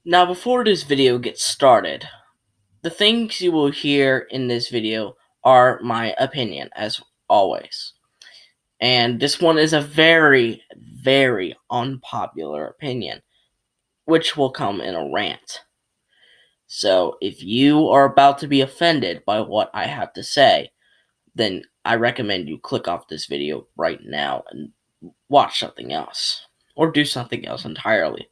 Now, before this video gets started, the things you will hear in this video are my opinion, as always. And this one is a very, very unpopular opinion, which will come in a rant. So, if you are about to be offended by what I have to say, then I recommend you click off this video right now and watch something else. Or do something else entirely.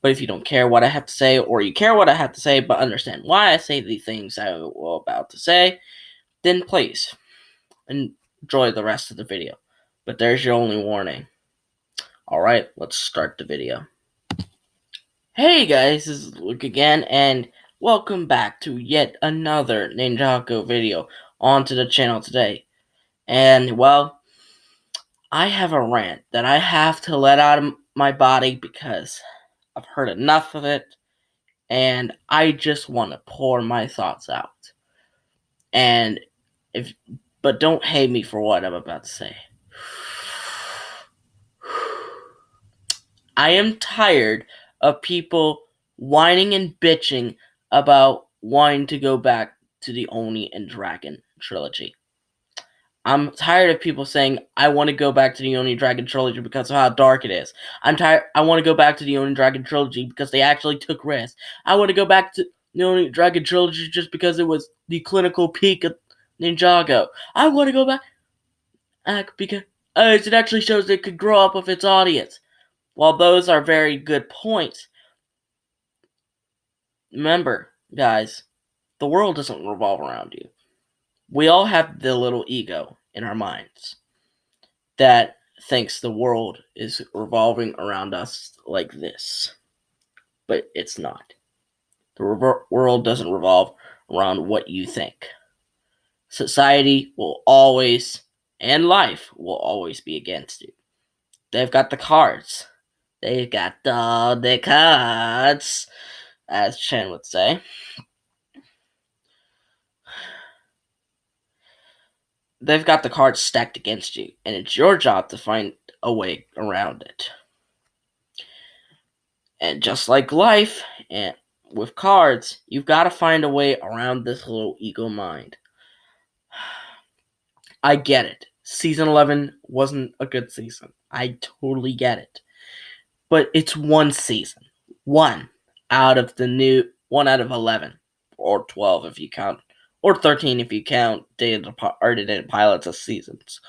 But if you don't care what I have to say, or you care what I have to say but understand why I say the things I will about to say, then please enjoy the rest of the video. But there's your only warning. Alright, let's start the video. Hey guys, this is Luke again, and welcome back to yet another Ninjago video onto the channel today. And, well, I have a rant that I have to let out of my body because I've heard enough of it, and I just want to pour my thoughts out. And but don't hate me for what I'm about to say. I am tired of people whining and bitching about wanting to go back to the Oni and Dragon trilogy. I'm tired of people saying, I want to go back to the Oni Dragon trilogy because of how dark it is. I'm tired. I want to go back to the Oni Dragon trilogy because they actually took risks. I want to go back to the Oni Dragon trilogy just because it was the clinical peak of Ninjago. I want to go back because it actually shows it could grow up with its audience. While those are very good points, remember, guys, the world doesn't revolve around you. We all have the little ego in our minds that thinks the world is revolving around us like this. But it's not. The world doesn't revolve around what you think. Society will always, and life will always be against you. They've got the cards. They've got the cards, as Chen would say. They've got the cards stacked against you, and it's your job to find a way around it. And just like life, and with cards, you've got to find a way around this little ego mind. I get it. Season 11 wasn't a good season. I totally get it. But it's one season. One out of 11. Or 12 if you count. Or 13 if you count Data Pilots as seasons.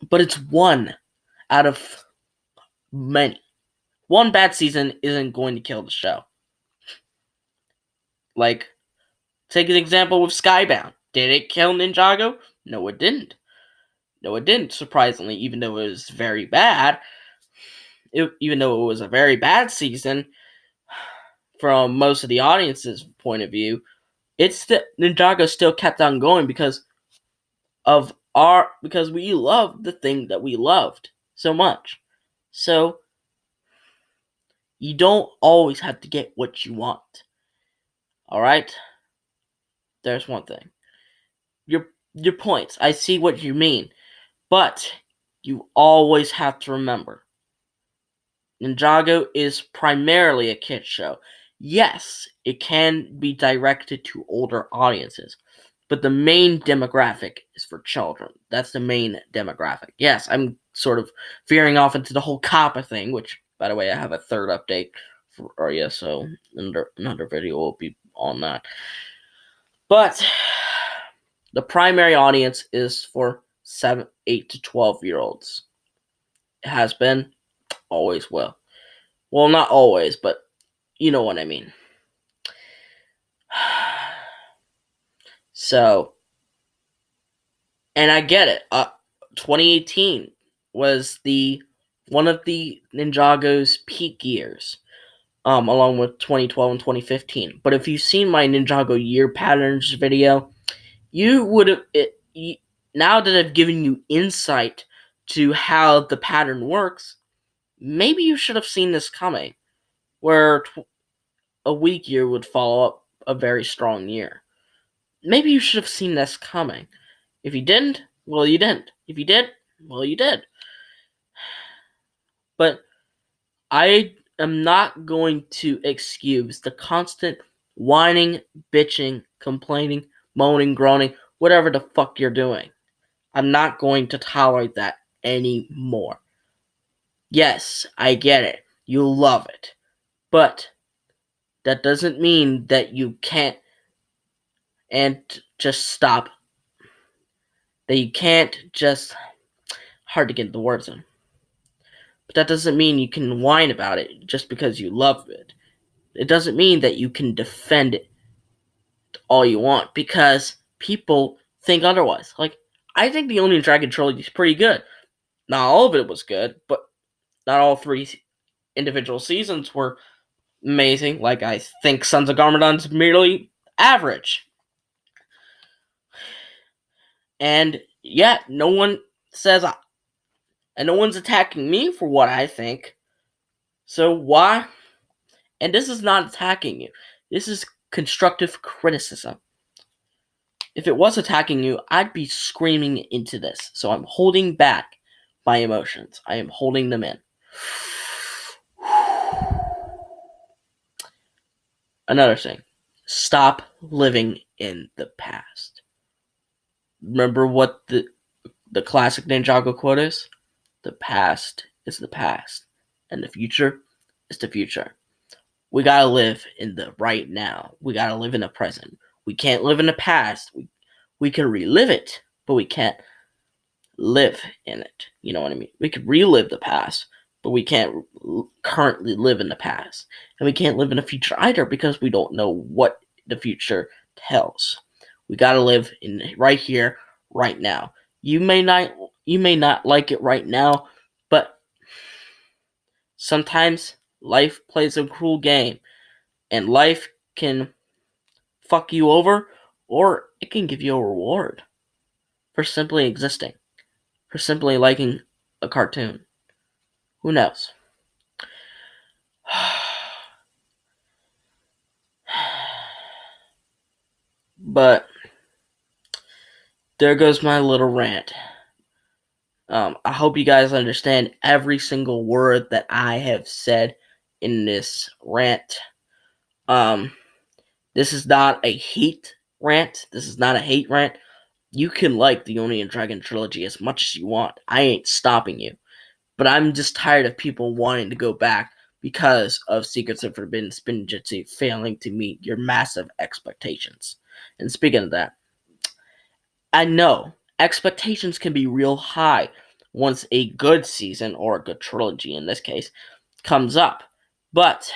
But it's one out of many. One bad season isn't going to kill the show. Like, take an example with Skybound. Did it kill Ninjago? No, it didn't. No, it didn't, surprisingly, even though it was very bad. Even though it was a very bad season, from most of the audience's point of view, Ninjago still kept on going because we loved the thing that we loved so much. So you don't always have to get what you want. Alright? There's one thing. Your points. I see what you mean. But you always have to remember, Ninjago is primarily a kids show. Yes, it can be directed to older audiences, but the main demographic is for children. That's the main demographic. Yes, I'm sort of veering off into the whole Kappa thing, which, by the way, I have a third update for you, so another video will be on that. But the primary audience is for 8 to 12-year-olds. It has been, always will. Well, not always, but you know what I mean. So, and I get it. 2018 was one of the Ninjago's peak years, along with 2012 and 2015. But if you've seen my Ninjago year patterns video, you would have now that I've given you insight to how the pattern works. Maybe you should have seen this coming, where a weak year would follow up a very strong year. Maybe you should have seen this coming. If you didn't, well, you didn't. If you did, well, you did. But I am not going to excuse the constant whining, bitching, complaining, moaning, groaning, whatever the fuck you're doing. I'm not going to tolerate that anymore. Yes, I get it. You love it. But that doesn't mean that you can't and just stop. That you can't just hard to get the words in. But that doesn't mean you can whine about it just because you love it. It doesn't mean that you can defend it all you want because people think otherwise. Like, I think the Onion Dragon trilogy is pretty good. Not all of it was good, but not all 3 individual seasons were amazing. Like, I think Sons of Garmadon's merely average. And yet, no one says, and no one's attacking me for what I think. So why? And this is not attacking you. This is constructive criticism. If it was attacking you, I'd be screaming into this. So I'm holding back my emotions. I am holding them in. Another thing. Stop living in the past. Remember what the classic Ninjago quote is? The past is the past, and the future is the future. We gotta live in the right now. We gotta live in the present. We can't live in the past. We can relive it, but we can't live in it. You know what I mean? We could relive the past, but we can't currently live in the past. And we can't live in the future either because we don't know what the future tells. We gotta live in right here, right now. You may not like it right now, but sometimes life plays a cruel game, and life can fuck you over, or it can give you a reward for simply existing, for simply liking a cartoon. Who knows? But there goes my little rant. I hope you guys understand every single word that I have said in this rant. This is not a hate rant. This is not a hate rant. You can like the Oni and Dragon trilogy as much as you want. I ain't stopping you. But I'm just tired of people wanting to go back because of Secrets of Forbidden Spinjitzu failing to meet your massive expectations. And speaking of that, I know expectations can be real high once a good season, or a good trilogy in this case, comes up. But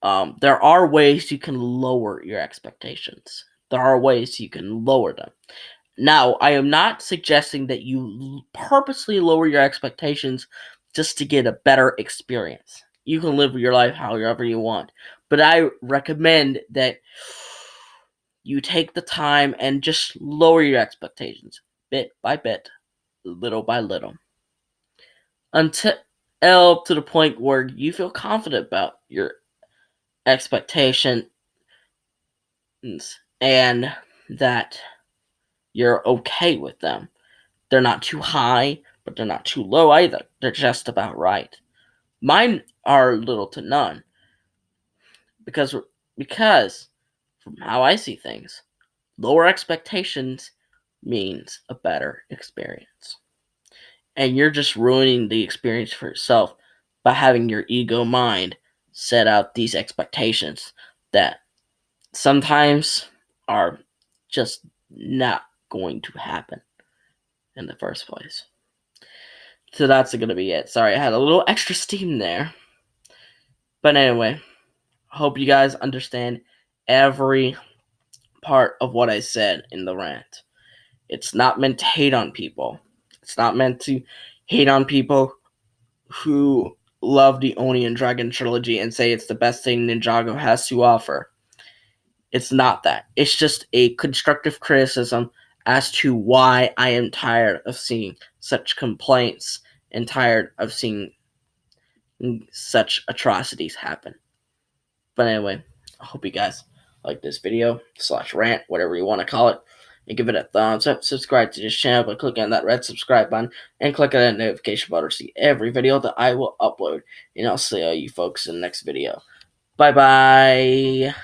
there are ways you can lower your expectations. There are ways you can lower them. Now, I am not suggesting that you purposely lower your expectations just to get a better experience. You can live your life however you want. But I recommend that you take the time and just lower your expectations bit by bit, little by little, until to the point where you feel confident about your expectations and that you're okay with them. They're not too high, but they're not too low either. They're just about right. Mine are little to none because from how I see things, lower expectations means a better experience. And you're just ruining the experience for yourself by having your ego mind set out these expectations that sometimes are just not going to happen in the first place. So that's going to be it. Sorry, I had a little extra steam there. But anyway, hope you guys understand every part of what I said in the rant. It's not meant to hate on people. It's not meant to hate on people who love the Oni and Dragon trilogy and say it's the best thing Ninjago has to offer. It's not that. It's just a constructive criticism as to why I am tired of seeing such complaints and tired of seeing such atrocities happen. But anyway, I hope you guys like this video / rant, whatever you want to call it. and give it a thumbs up. Subscribe to this channel by clicking on that red subscribe button and click on that notification bell to see every video that I will upload. And I'll see all you folks in the next video. Bye bye.